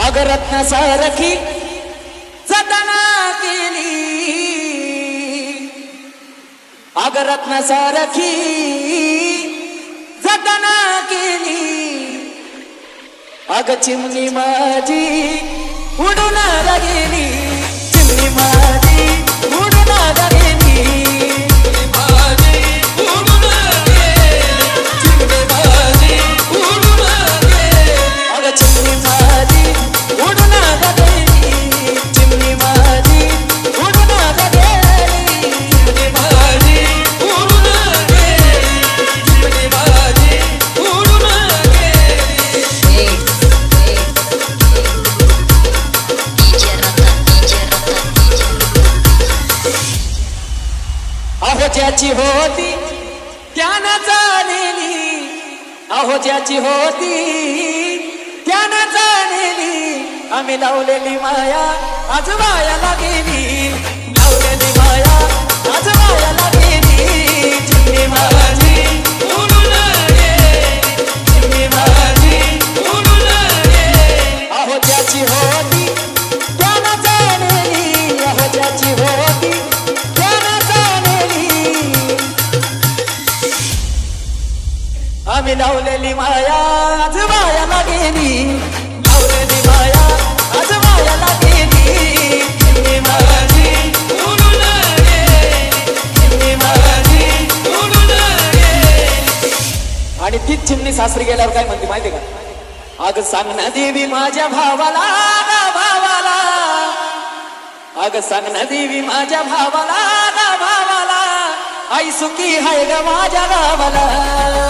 अग रत्न सारखी जतना केली, अग रत्न सारखी जतना केली, अग चिमणी माझी उडून गेली, चिमणी माझी उडून गेली, ज्याची होती त्यानं जाणली, अहो ज्याची होती त्यानं जाणली, आम्ही लावलेली माया आज वायाला गेली, लावलेली माया आज वायाला गेली, चिमणी माझी उडून गेली, चिमणी माझी उडून गेली, अहो ज्याची होती त्यानं जाणली, अहो ज्याची होती आम्ही लावलेली माया आज वायाला गेली, लावलेली माया आज वायाला गेली, चिमणी माझी उडून गेली, चिमणी माझी उडून गेली. आणि तीच चिमणी सासरी गेल्यावर काय म्हणते माहिती का? अग सांग ना देवी माझ्या भावाला, भावाला, अग सांग ना देवी माझ्या भावाला, भावाला, आई सुखी हाय ग माझ्या गावाला.